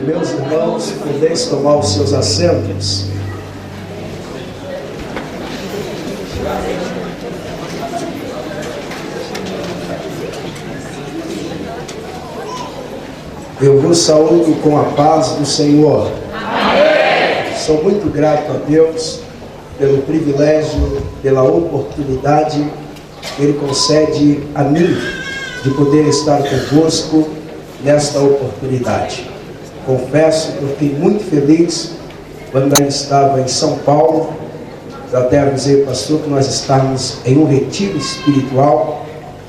Meus irmãos, podeis tomar os seus assentos. Eu vos saúdo com a paz do Senhor. Amém. Sou muito grato a Deus pelo privilégio, pela oportunidade que Ele concede a mim de poder estar convosco nesta oportunidade. Confesso que eu fiquei muito feliz quando eu estava em São Paulo. Eu até avisei o pastor que nós estávamos em um retiro espiritual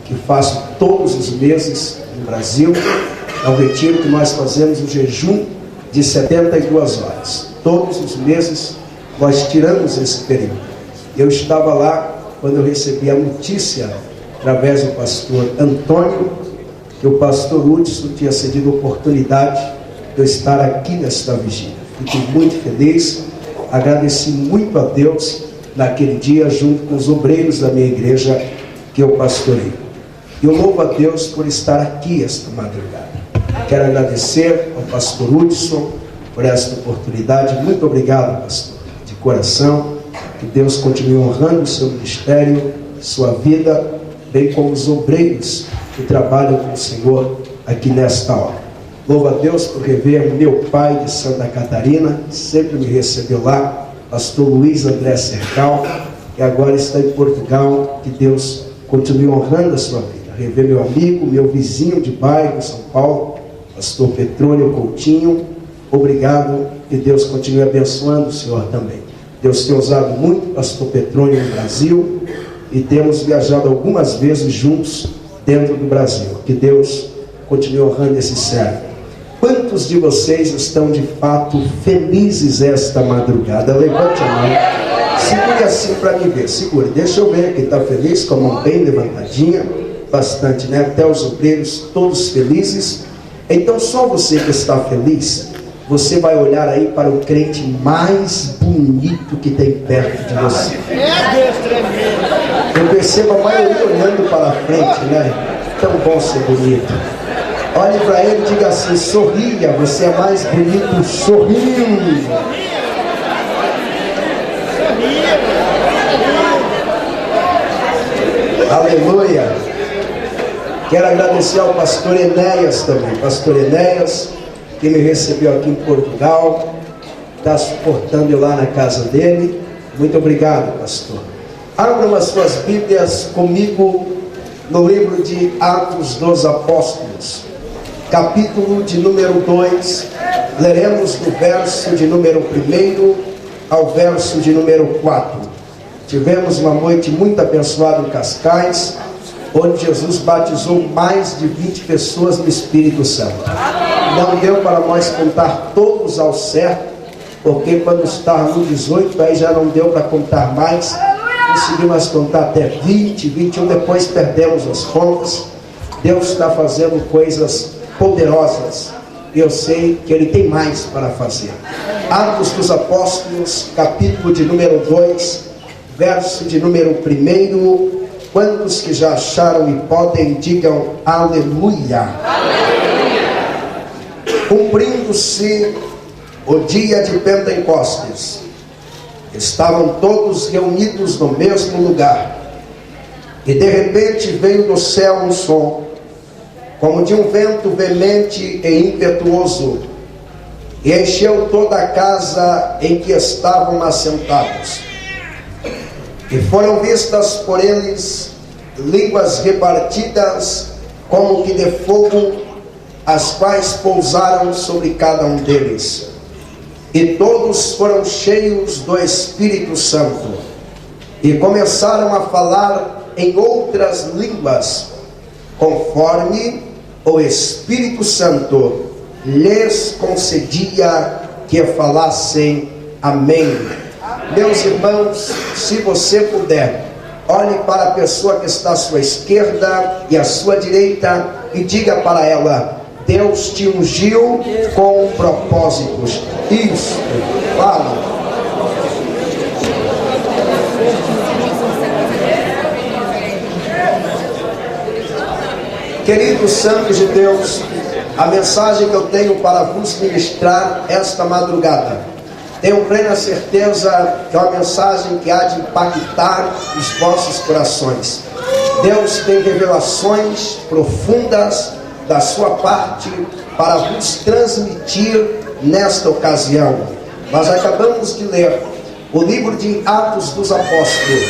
que faço todos os meses no Brasil. É um retiro que nós fazemos um jejum de 72 horas. Todos os meses nós tiramos esse período. Eu estava lá quando eu recebi a notícia através do pastor Antônio que o pastor Hudson tinha cedido a oportunidade de eu estar aqui nesta vigília. Fiquei muito feliz, agradeci muito a Deus naquele dia junto com os obreiros da minha igreja que eu pastorei. E eu louvo a Deus por estar aqui esta madrugada. Quero agradecer ao pastor Hudson por esta oportunidade. Muito obrigado, pastor, de coração. Que Deus continue honrando o seu ministério, sua vida, bem como os obreiros que trabalham com o Senhor aqui nesta hora. Louvo a Deus por rever meu pai de Santa Catarina, que sempre me recebeu lá, pastor Luiz André Cercal, que agora está em Portugal. Que Deus continue honrando a sua vida. Rever meu amigo, meu vizinho de bairro, São Paulo, pastor Petrônio Coutinho. Obrigado, que Deus continue abençoando o senhor também. Deus tem usado muito pastor Petrônio no Brasil e temos viajado algumas vezes juntos dentro do Brasil. Que Deus continue honrando esse servo. Quantos de vocês estão de fato felizes esta madrugada? Levante a mão. Segure assim para me ver. Segure. Deixa eu ver quem está feliz, com a mão bem levantadinha. Bastante, né? Até os obreiros todos felizes. Então só você que está feliz, você vai olhar aí para o crente mais bonito que tem perto de você. Eu percebo a maioria olhando para a frente, né? Tão bom ser bonito. Olhe para ele e diga assim: sorria, você é mais bonito sorrindo. Aleluia. Quero agradecer ao pastor Enéas também. Pastor Enéas, que me recebeu aqui em Portugal, está suportando eu lá na casa dele. Muito obrigado, pastor. Abram as suas Bíblias comigo no livro de Atos dos Apóstolos, capítulo de número 2. Leremos do verso de número 1 ao verso de número 4. Tivemos uma noite muito abençoada em Cascais, onde Jesus batizou mais de 20 pessoas no Espírito Santo. Não deu para nós contar todos ao certo, porque quando estava no 18, aí já não deu para contar mais. Conseguimos contar até 20, 21, depois perdemos as contas. Deus está fazendo coisas poderosas, e eu sei que Ele tem mais para fazer. Atos dos Apóstolos, capítulo de número 2, verso de número 1. Quantos que já acharam e podem, digam aleluia. Aleluia. Cumprindo-se o dia de Pentecostes, estavam todos reunidos no mesmo lugar, e de repente veio do céu um som, como de um vento veemente e impetuoso, e encheu toda a casa em que estavam assentados. E foram vistas por eles línguas repartidas como que de fogo, as quais pousaram sobre cada um deles. E todos foram cheios do Espírito Santo, e começaram a falar em outras línguas, conforme o Espírito Santo lhes concedia que falassem. Amém. Meus irmãos, se você puder, olhe para a pessoa que está à sua esquerda e à sua direita e diga para ela: Deus te ungiu com propósitos. Isso, fala. Queridos santos de Deus, A mensagem que eu tenho para vos ministrar esta madrugada, tenho plena certeza que é uma mensagem que há de impactar os vossos corações. Deus tem revelações profundas da sua parte para vos transmitir nesta ocasião. Nós acabamos de ler o livro de Atos dos Apóstolos,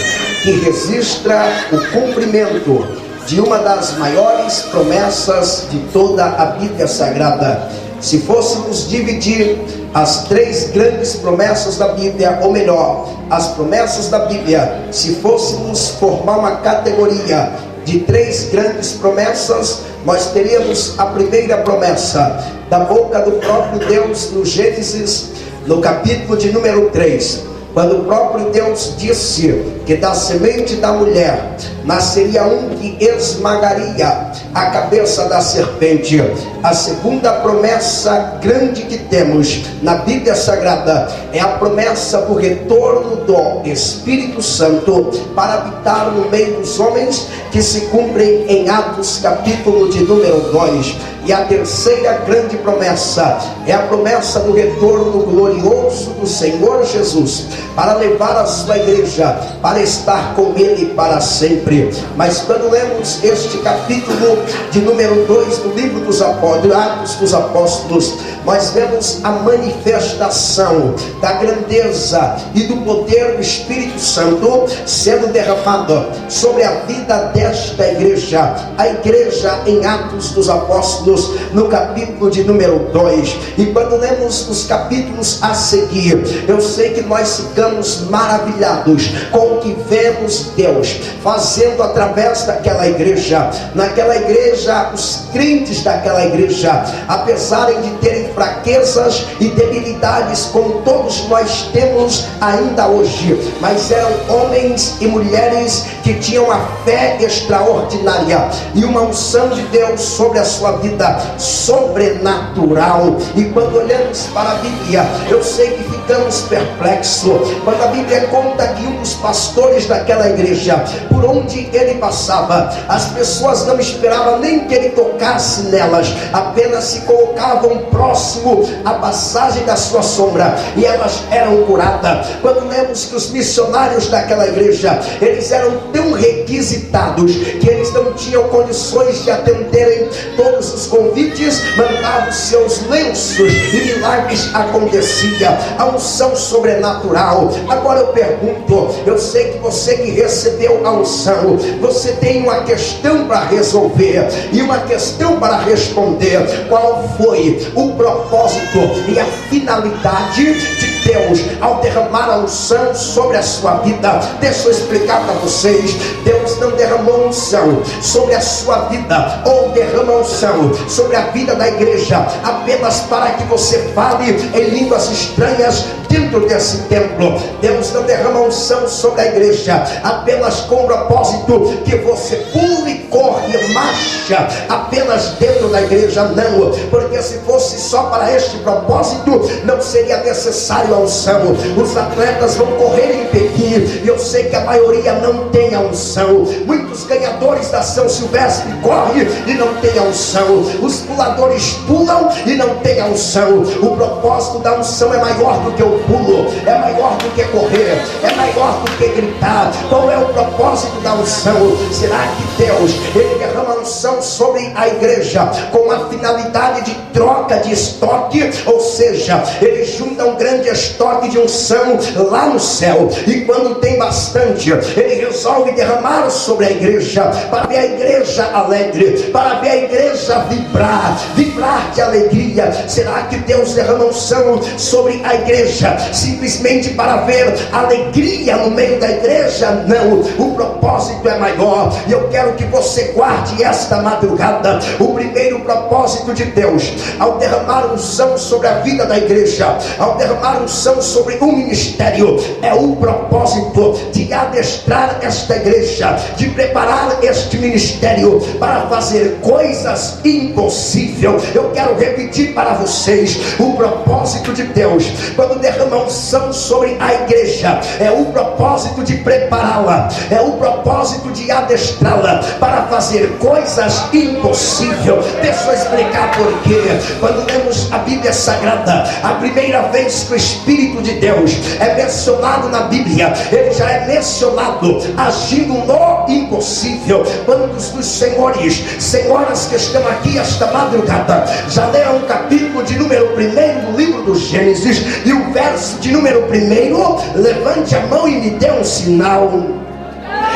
que registra o cumprimento de uma das maiores promessas de toda a Bíblia Sagrada. Se fôssemos dividir as 3 grandes promessas da Bíblia, ou melhor, as promessas da Bíblia, se fôssemos formar uma categoria de 3 grandes promessas, nós teríamos a primeira promessa da boca do próprio Deus no Gênesis, no capítulo de número 3. Quando o próprio Deus disse que da semente da mulher nasceria um que esmagaria a cabeça da serpente. A segunda promessa grande que temos na Bíblia Sagrada é a promessa do retorno do Espírito Santo para habitar no meio dos homens, que se cumprem em Atos capítulo de número 2. E a terceira grande promessa é a promessa do retorno glorioso do Senhor Jesus, para levar a sua igreja para estar com Ele para sempre. Mas quando lemos este capítulo de número 2 do livro dos Apóstolos, Atos dos Apóstolos, nós vemos a manifestação da grandeza e do poder do Espírito Santo sendo derramado sobre a vida desta igreja, a igreja em Atos dos Apóstolos, no capítulo de número 2. E quando lemos os capítulos a seguir, eu sei que nós ficamos maravilhados com o que vemos Deus fazendo através daquela igreja. Naquela igreja, os crentes daquela igreja, apesar de terem fraquezas e debilidades como todos nós temos ainda hoje, mas eram homens e mulheres que tinham a fé extraordinária e uma unção de Deus sobre a sua vida sobrenatural. E quando olhamos para a Bíblia, eu sei que ficamos perplexos quando a Bíblia conta que um dos pastores daquela igreja, por onde ele passava, as pessoas não esperavam nem que ele tocasse nelas, apenas se colocavam próximo à passagem da sua sombra e elas eram curadas. Quando lemos que os missionários daquela igreja, eles eram tão requisitados que eles não tinham condições de atenderem todos os convites, mandavam seus lenços e milagres acontecia, a unção sobrenatural. Agora eu pergunto, eu sei que você que recebeu a unção, você tem uma questão para resolver e uma questão para responder: qual foi o propósito e a finalidade de Deus ao derramar a unção sobre a sua vida? Deixa eu explicar para vocês. Deus não derramou unção sobre a sua vida, ou derrama unção sobre a vida da igreja apenas para que você fale em línguas estranhas dentro desse templo. Deus não derrama unção sobre a igreja apenas com o propósito que você pule, corre e marcha apenas dentro da igreja. Não, porque se fosse só para este propósito, não seria necessário a unção. Os atletas vão correr em Pequim e eu sei que a maioria não tem a unção. Muitos ganhadores da São Silvestre correm e não tem a unção. Os puladores pulam e não tem a unção. O propósito da unção é maior do que o pulo, é maior do que correr, é maior do que gritar. Qual é o propósito da unção? Será que Deus, ele derrama unção sobre a igreja com a finalidade de troca de estoque? Ou seja, ele junta um grande estoque de unção lá no céu, e quando tem bastante, ele resolve derramar sobre a igreja, para ver a igreja alegre, para ver a igreja vibrar de alegria. Será que Deus derrama unção sobre a igreja simplesmente para ver alegria no meio da igreja? Não, o propósito é maior, e eu quero que você guarde esta madrugada. O primeiro propósito de Deus ao derramar unção sobre a vida da igreja, ao derramar unção sobre o ministério, é o propósito de adestrar esta igreja, de preparar este ministério para fazer coisas impossíveis. Eu quero repetir para vocês: o propósito de Deus quando derrama unção sobre a igreja é o propósito de prepará-la, é o propósito de adestrá-la para fazer coisas impossíveis. impossível. Deixa eu explicar por quê. Quando lemos a Bíblia Sagrada, a primeira vez que o Espírito de Deus é mencionado na Bíblia, ele já é mencionado agindo no impossível. Quantos dos senhoras que estão aqui esta madrugada já leram o capítulo de número 1 do livro do Gênesis e o verso de número 1? Levante a mão e me dê um sinal.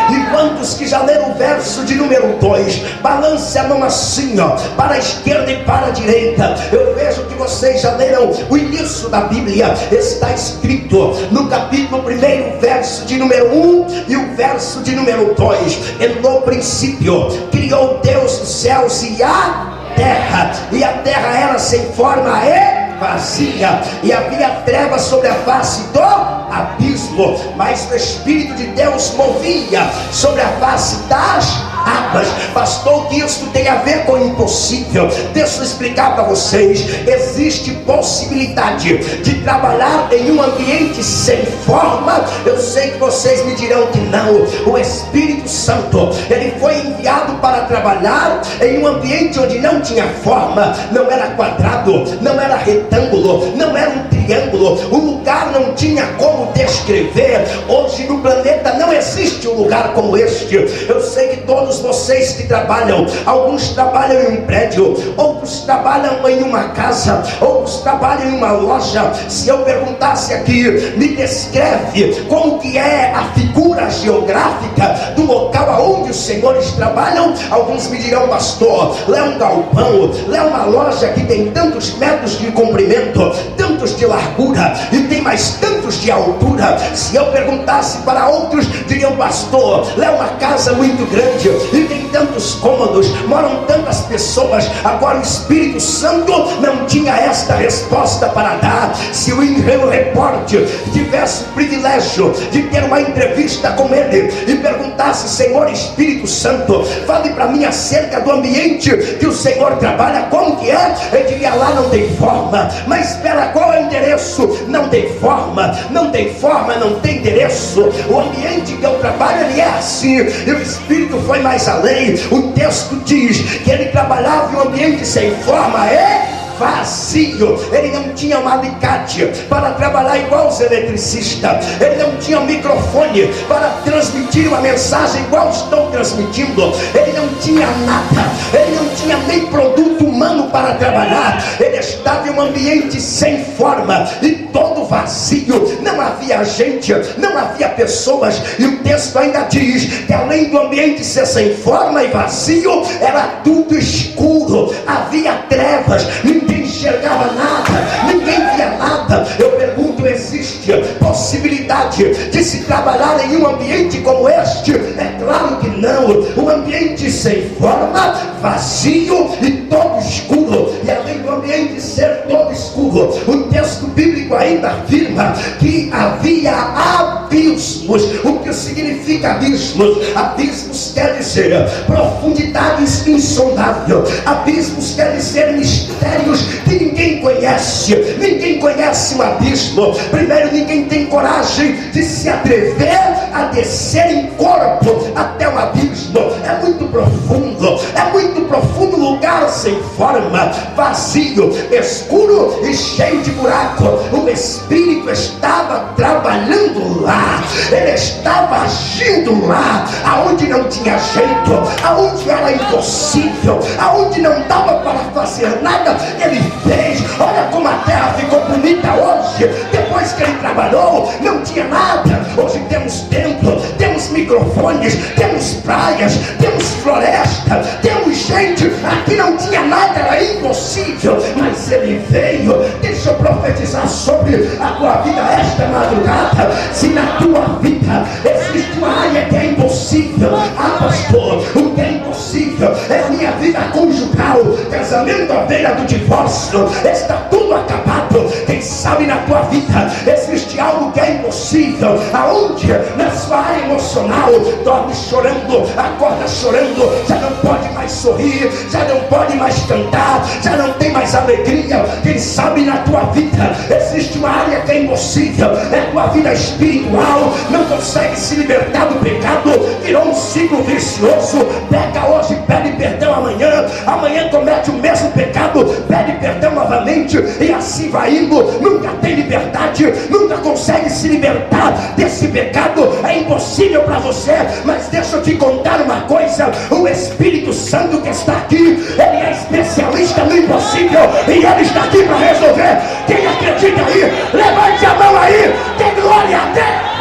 E quantos que já leram o verso de número 2? Balance a mão assim, ó, para a esquerda e para a direita. Eu vejo que vocês já leram o início da Bíblia. Está escrito no capítulo 1, verso de número 1 e o verso de número 2: e no princípio criou Deus os céus e a terra era sem forma e vazia, e havia trevas sobre a face do abismo, mas o Espírito de Deus movia sobre a face das águas. Pastor, que isso tem a ver com o impossível? Deixa eu explicar para vocês. Existe possibilidade de trabalhar em um ambiente sem forma. Eu sei que vocês me dirão que não. O Espírito Santo, ele foi enviado para trabalhar em um ambiente onde não tinha forma, não era quadrado, não era retângulo, não era um triângulo, o lugar não tinha como descrever. Hoje no planeta não existe um lugar como este. Eu sei que todos vocês que trabalham, alguns trabalham em um prédio, outros trabalham em uma casa, outros trabalham em uma loja. Se eu perguntasse aqui, me descreve como que é a figura geográfica do local aonde os senhores trabalham, alguns me dirão: pastor, lá é um galpão, lá é uma loja que tem tantos metros de comprimento, tantos de largura e tem mais tantos de altura. Se eu perguntasse para outros, diriam: pastor, lá é uma casa muito grande e tem tantos cômodos, moram tantas pessoas. Agora o Espírito Santo não tinha esta resposta para dar. Se o repórter tivesse o privilégio de ter uma entrevista com ele e perguntasse: Senhor Espírito Santo, fale para mim acerca do ambiente que o Senhor trabalha, como que é? Ele diria: lá não tem forma. Mas espera, qual é o endereço? Não tem forma, não tem forma, não tem endereço. O ambiente que eu trabalho, ele é assim. E o Espírito foi mais além. O texto diz que ele trabalhava em um ambiente sem forma e vazio. Ele não tinha um alicate para trabalhar igual os eletricistas, ele não tinha um microfone para transmitir uma mensagem igual estão transmitindo, ele não tinha nada, ele não tinha nem produto humano para trabalhar. Ele estava em um ambiente sem forma e todo vazio, não havia gente, não havia pessoas. E o texto ainda diz que além do ambiente ser sem forma e vazio, era tudo escuro, havia trevas, ninguém enxergava nada, ninguém via nada. Eu pergunto: existe possibilidade de se trabalhar em um ambiente como este? É claro que não. Um ambiente sem forma, vazio e todo escuro. E além do ambiente ser todo escuro, o texto bíblico ainda afirma que havia abismos. O que significa abismos? Abismos quer dizer profundidades insondáveis. Abismos quer dizer mistérios que ninguém conhece. Ninguém conhece um abismo. Primeiro, ninguém tem coragem de se atrever a descer em corpo até o abismo. É muito profundo, é muito profundo. Lugar sem forma, vazio, escuro e cheio de buraco. O Espírito estava trabalhando lá, ele estava agindo lá, aonde não tinha jeito, aonde era impossível, aonde não dava para fazer nada, ele fez. Olha como a terra ficou bonita hoje. Depois que ele trabalhou, não tinha nada. Hoje temos templo, temos microfones, temos praias, temos floresta, temos gente. Aqui não tinha nada, era impossível, mas ele veio. Deixa eu profetizar sobre a tua vida esta madrugada. Se na tua vida existe uma área que é impossível, pastor, o que é impossível é a minha vida conjugal, casamento à beira do divórcio, está tudo acabado. Quem Quem sabe na tua vida existe algo que é impossível, aonde na sua área emocional dorme chorando, acorda chorando, já não pode mais sorrir, já não pode mais cantar, já não tem mais alegria. Quem sabe na tua vida existe uma área que é impossível, é a tua vida espiritual, não consegue se libertar do pecado, virou um ciclo vicioso, peca hoje, pede perdão amanhã, amanhã comete o mesmo pecado, pede perdão novamente, e assim vai indo, nunca tem liberdade, nunca consegue se libertar desse pecado. É impossível para você, mas deixa eu te contar uma coisa: o Espírito Santo que está aqui, ele é especialista no impossível, e ele está aqui para resolver. Quem acredita aí, levante a mão aí, dê glória a Deus.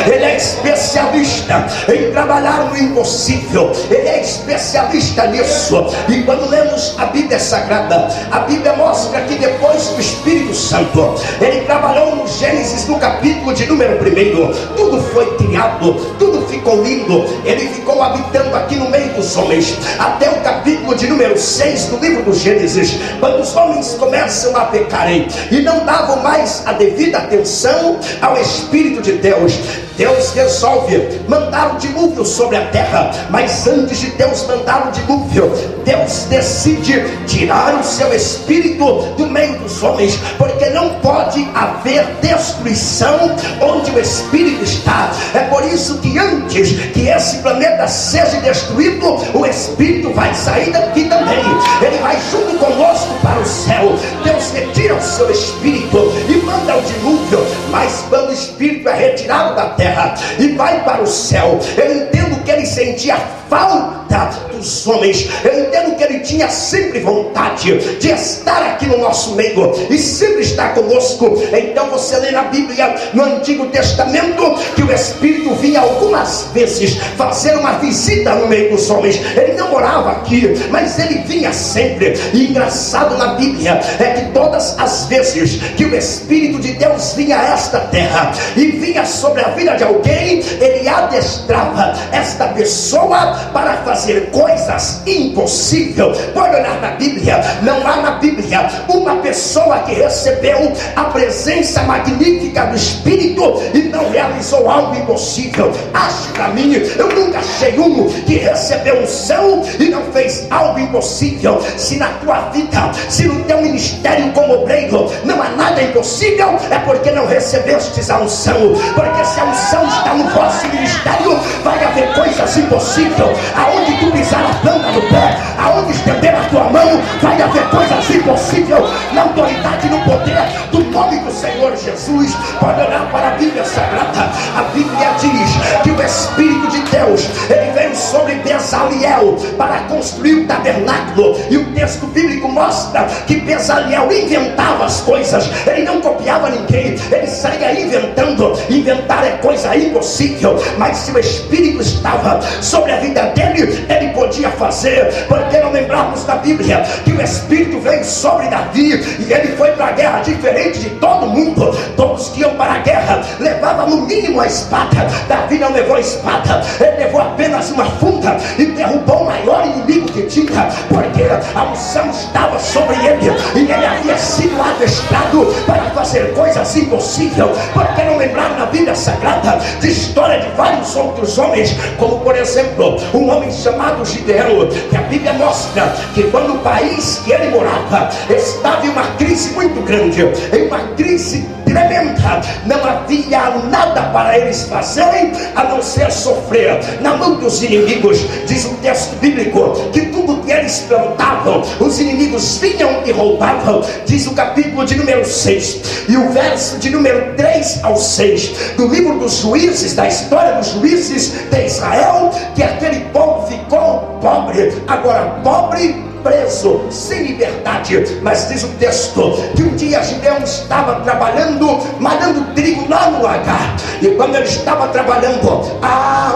Ele é especialista em trabalhar no impossível, ele é especialista nisso. E quando lemos a Bíblia Sagrada, a Bíblia mostra que depois do Espírito Santo, ele trabalhou no Gênesis, no capítulo de número 1, tudo foi criado, tudo ficou lindo, ele ficou habitando aqui no meio dos homens, até o capítulo de número 6 do livro do Gênesis, quando os homens começam a pecarem e não davam mais a devida atenção ao Espírito de Deus. Deus resolve mandar um dilúvio sobre a terra, mas antes de Deus mandar um dilúvio, Deus decide tirar o seu Espírito do meio dos homens, porque não pode haver destruição onde o Espírito está. É por isso que antes que esse planeta seja destruído, o Espírito vai sair daqui também, ele vai junto conosco para o céu. Deus retira o seu Espírito e manda o dilúvio, mas quando o Espírito é retirado da terra e vai para o céu, eu entendo que ele sentia falta dos homens, eu entendo que ele tinha sempre vontade de estar aqui no nosso meio e sempre estar conosco. Então você lê na Bíblia, no Antigo Testamento, que o Espírito vinha algumas vezes fazer uma visita no meio dos homens. Ele não morava aqui, mas ele vinha sempre. E engraçado na Bíblia é que todas as vezes que o Espírito de Deus vinha a esta terra e vinha sobre a vida de alguém, ele adestrava esta pessoa para fazer coisas impossíveis. Pode olhar na Bíblia, não há na Bíblia uma pessoa que recebeu a presença magnífica do Espírito e não realizou algo impossível. Acho para mim, eu nunca achei um que recebeu unção e não fez algo impossível. Se na tua vida, se no teu ministério como obreiro não há nada impossível, é porque não recebestes a unção. Porque se a unção está no vosso ministério, vai haver coisas impossíveis. Aonde tu pisar a planta do pé, aonde estender a tua mão, vai haver coisas impossíveis. Na autoridade e no poder do nome do Senhor Jesus. Pode olhar para a Bíblia Sagrada, a Bíblia diz que o Espírito de Deus, ele veio sobre Bezaliel para construir o tabernáculo, e o texto bíblico mostra que Bezaliel inventava as coisas, ele não copiava ninguém, ele saía inventando. Inventar é coisa impossível, mas se o Espírito estava sobre a vida dele, ele podia fazer. Porque não lembrarmos da Bíblia que o Espírito veio sobre Davi e ele foi para a guerra diferente de todo mundo. Todos que iam para a guerra levavam no mínimo a espada. Davi não levou a espada, ele levou apenas uma funda e derrubou o maior inimigo que tinha, porque a unção estava sobre ele e ele havia sido adestrado para fazer coisas impossíveis. Porque não lembrar na Bíblia Sagrada de história de vários outros homens, como por exemplo um homem chamado Gideão, que a Bíblia mostra que quando o país que ele morava estava em uma crise muito grande, em uma crise tremenda, não havia nada para eles fazerem a não ser sofrer na mão dos inimigos. Diz o texto bíblico que tudo que eles plantavam, os inimigos vinham e roubavam. Diz o capítulo de número 6 e o verso de número 3 ao 6 do livro dos Juízes, da história dos juízes de Israel, que aquele povo ficou pobre. Agora pobre, preso, sem liberdade. Mas diz o texto que um dia Gideão estava trabalhando, malhando trigo lá no lagar, e quando ele estava trabalhando,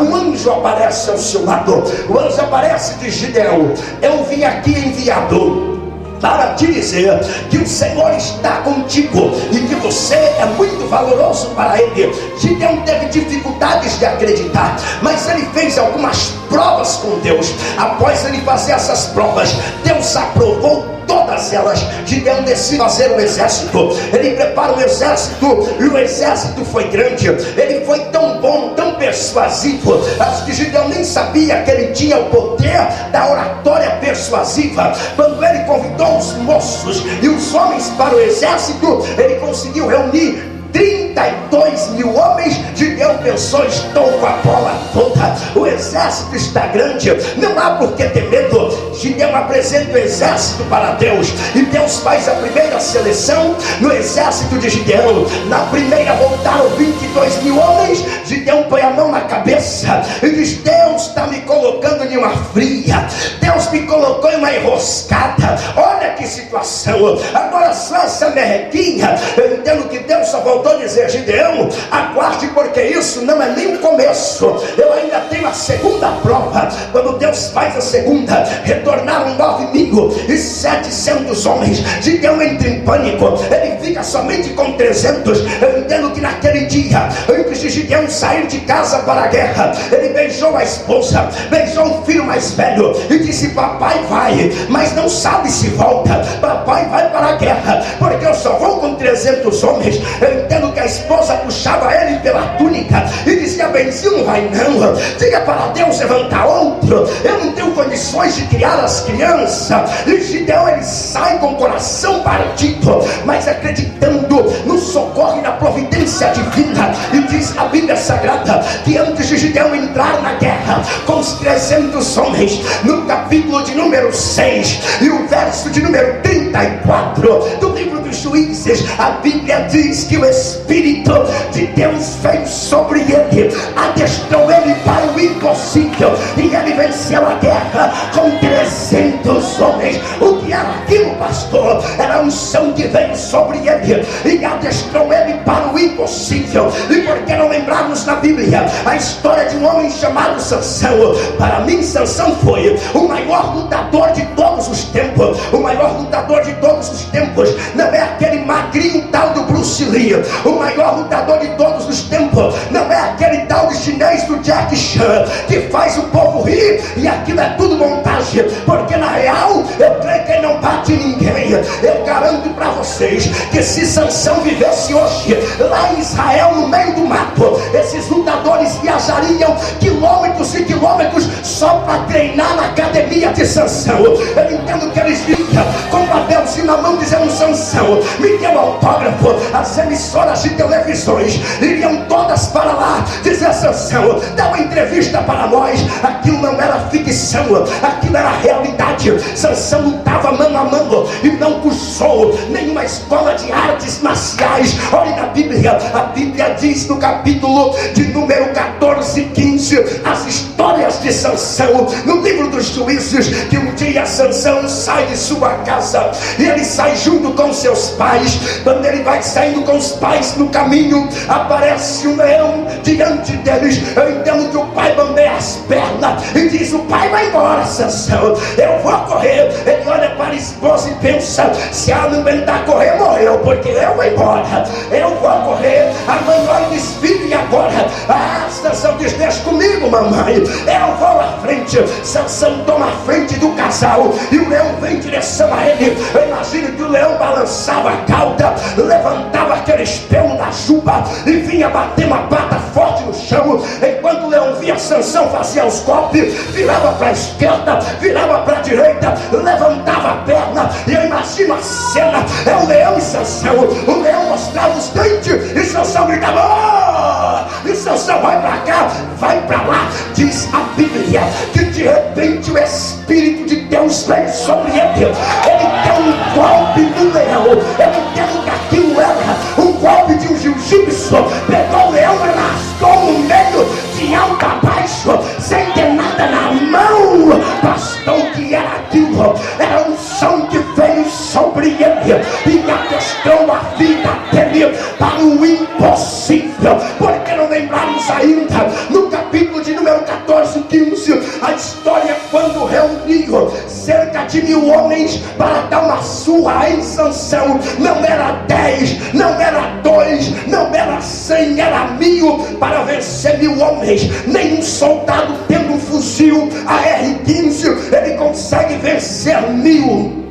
um anjo aparece ao seu lado. O anjo aparece e diz: Gideão, eu vim aqui enviado para te dizer que o Senhor está contigo e que você é muito valoroso para Ele. Gideão teve dificuldades de acreditar, mas ele fez algumas provas com Deus. Após ele fazer essas provas, Deus aprovou todas elas. Gideão decide fazer um exército. Ele prepara um exército, e o exército foi grande. Ele foi tão bom, tão persuasivo, acho que Gideão nem sabia que ele tinha o poder da oratória persuasiva. Quando ele convidou os moços e os homens para o exército, ele conseguiu reunir 32 mil homens. Gideão pensou: estou com a bola toda, o exército está grande, não há por que ter medo. Gideão apresenta o exército para Deus, e Deus faz a primeira seleção no exército de Gideão. Na primeira voltaram 22 mil homens. Gideão põe a mão na cabeça e diz: Deus está me colocando em uma fria, Deus me colocou em uma enroscada, olha que situação, agora só essa merrequinha. Eu entendo que Deus só voltou a dizer: Gideão, aguarde, porque isso não é nem o começo, eu ainda tenho a segunda prova. Quando Deus faz a segunda, retornaram 9.700 homens. Gideão entra em pânico, ele fica somente com 300. Eu entendo que naquele dia, antes de Gideão sair de casa para a guerra, ele beijou a esposa, beijou o filho mais velho e disse: papai vai, mas não sabe se volta, papai vai para a guerra, porque eu só vou com 300 homens. Eu entendo que a esposa puxava ele pela túnica e dizia: Benzinho, não vai não, diga para Deus levantar outro, eu não tenho condições de criar as crianças. E Gideão, ele sai com o coração partido, mas acreditando no socorro e na providência divina. E diz a Bíblia Sagrada que antes de Gideão entrar na guerra com os 300 homens, no capítulo de número 6 e o verso de número 34 do livro dos Juízes, a Bíblia diz que o Espírito de Deus veio sobre ele, adestrou ele para o impossível, e ele venceu a guerra com 300 homens. O que era aquilo, pastor? Era a unção que veio sobre ele e adestrou ele para o impossível. E por que não lembrarmos na Bíblia a história de um homem chamado Sansão? Para mim, Sansão foi o maior lutador de todos os tempos. O maior lutador de todos os tempos não é aquele magrinho tal do Bruce Lee. O maior lutador de todos os tempos não é aquele tal de chinês do Jack Chan, que faz o povo rir e aquilo é tudo montagem, porque na real eu creio que ele não bate ninguém. Eu garanto para vocês que se Sansão vivesse hoje lá em Israel, no meio do mato, esses lutadores viajariam quilômetros e quilômetros só para treinar na academia de Sansão. Eu entendo que eles vinham com o papelzinho na mão dizendo: Sansão, me deu autógrafo. As emissoras de televisões iriam todas para lá dizer: Sansão, dá uma entrevista para nós. Aquilo não era ficção, aquilo era realidade. Sansão lutava mano a mano e não cursou nenhuma escola de artes marciais. Olha na Bíblia, a Bíblia diz no capítulo de número 14 e 15 as histórias de Sansão, no livro dos Juízes, que um dia Sansão sai de sua casa e ele sai junto com seus pais. Quando ele vai saindo com os pais no caminho, aparece um leão diante deles. Eu entendo que o pai bandeia as pernas e diz: o pai vai embora, Sansão, eu vou correr. Ele olha para a esposa e pensa: se ela não aguentar correr, morreu, porque eu vou embora, eu vou correr. A mãe olha e diz: filho, e agora? Sansão diz: deixa comigo, mamãe, eu vou à frente. Sansão toma a frente do casal e o leão vem em direção a ele. Eu imagino que o leão balançava a cauda, levantava aquele pelo da juba e vinha bater uma pata forte no chão. Enquanto o leão via Sansão fazia os golpes, virava para a esquerda, virava para a direita, levantava a perna. E eu imagino a cena: é o leão e Sansão. O leão mostrava os dentes e Sansão gritava: oh! E Sansão vai para cá, vai para lá. Diz a Bíblia que de repente o Espírito de Deus veio sobre ele. Ele deu um golpe no leão. Eu entendo que aquilo era um golpe de um jiu-jitsu. Pegou o leão e arrastou no meio, de alto a baixo, sem ter nada na mão. Pastor, o que era aquilo? Era um som que veio sobre ele e adestrou a vida dele para o impossível. Por que não lembrarmos ainda no capítulo de número 14 e 15 a história quando reuniu cerca de 1000 homens para dar uma surra em Sansão. Não era 10, não era 2, não era 100, era 1000 para vencer 1000 homens. Nenhum soldado tendo um fuzil AR-15 ele consegue vencer 1000.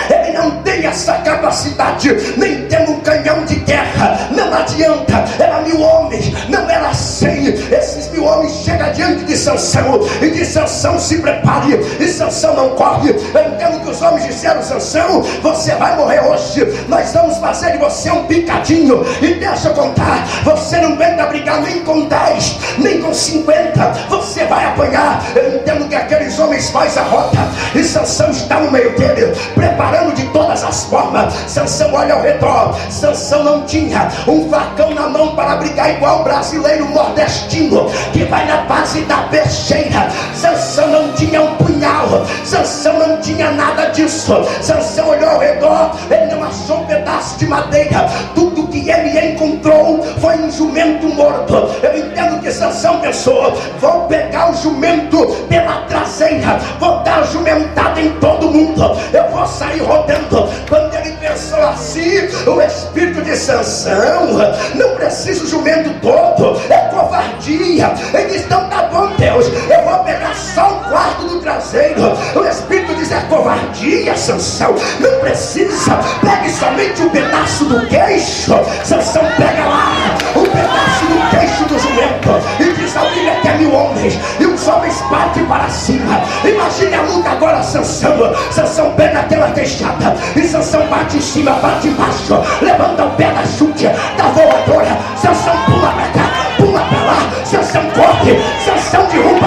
Ele não tem essa capacidade, nem tendo um canhão de guerra. Não adianta, era 1000 homens, não era 100. Esses 1000 homens chegam diante de Sansão e diz: Sansão, se prepare. E Sansão não corre. Eu entendo que os homens disseram: Sansão, você vai morrer hoje, nós vamos fazer de você um picadinho. E deixa eu contar, você não aguenta brigar nem com 10, nem com 50, você vai apanhar. Eu entendo que aqueles homens fazem a rota e Sansão está no meio dele, preparando de todas as formas. Sansão olha ao redor. Sansão não tinha um facão na mão para brigar igual o brasileiro nordestino que vai na base da peixeira. Sansão não tinha um punhal. Sansão não tinha nada disso. Sansão olhou ao redor, ele não achou um pedaço de madeira. Tudo que ele encontrou foi um jumento morto. Eu entendo que Sansão pensou: vou pegar o jumento pela traseira, vou dar jumentada em todo mundo, eu vou sair rodando. Quando ele pensou assim, o espírito de Sansão: não precisa o jumento todo, é covardia. Ele diz: então tá bom, Deus, eu vou pegar só um quarto do traseiro. O espírito diz: é covardia, Sansão, não precisa, pegue somente um pedaço do queixo. Sansão pega lá um pedaço do queixo do jumento e diz: alguém até 1000 homens, e os homens partem para cima. Imagine a luta agora. Sansão pega aquela queixada e Sansão bate em cima, bate embaixo, levanta o pé da chute, da voadora. Sansão pula pra cá, pula pra lá. Sansão corre, Sansão derruba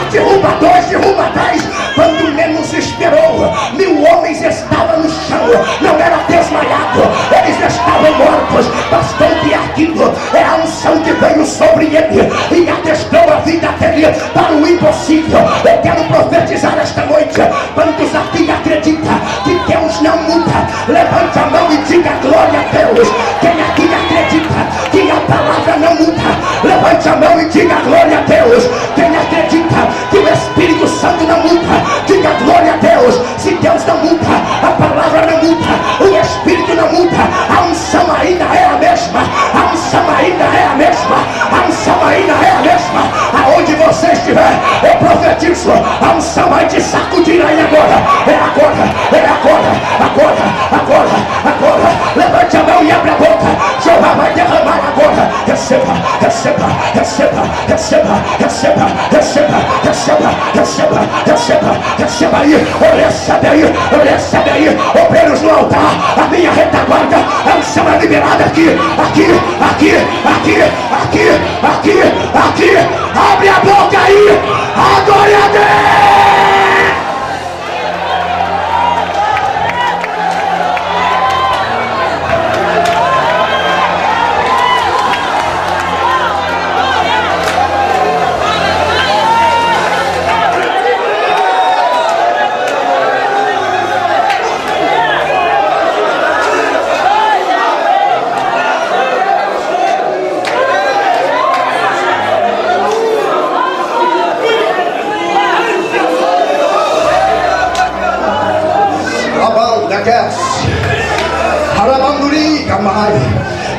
1, derruba 2, derruba 10. Quando menos esperou, 1000 homens estavam no chão. Não era desmaiado, eles estavam mortos, bastante ardido. É a unção que veio sobre ele e adestrou a vida dele para o impossível. Eu quero profetizar esta noite. Quantos aqui acreditam que Deus não muda? Levante a mão e diga glória a Deus. Quem aqui acredita que a palavra não muda? Levante a mão e diga glória a Deus. Quem acredita que o Espírito Santo não muda? Diga glória a Deus. Se Deus não muda, a palavra não muda, o Espírito não muda, a unção ainda é a mesma, a unção ainda é a mesma, a unção ainda é a mesma. Aonde você estiver, eu profetizo, a unção vai te sacudir aí agora. É agora, é agora, agora, agora, agora. Levante a mão e abre a boca. Jeová vai derramar agora. Receba, receba, receba, receba, receba, receba, receba, receba, receba, receba aí, recebe aí, recebe aí. Obreiros no altar, a minha retaguarda, a unção é liberada aqui, aqui, aqui, aqui, aqui, aqui, aqui. Abre a boca aí, adore a Deus.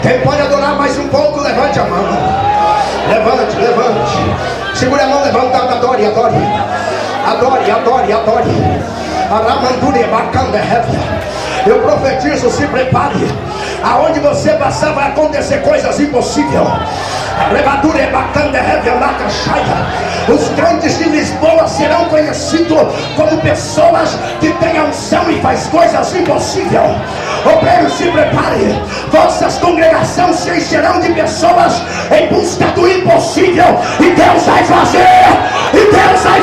Quem pode adorar mais um pouco, levante a mão. Levante, levante. Segure a mão levantada, adore, adore. Adore, adore, adore. Aramandure, bacana, eu profetizo, se prepare. Aonde você passar vai acontecer coisas impossíveis. Levadura, bacana, revelada, chaia. Os grandes de Lisboa serão conhecidos como pessoas que têm a unção e faz coisas impossíveis. Obreiros, se prepare. Vossas congregações se encherão de pessoas em busca do impossível. E Deus vai fazer. E Deus vai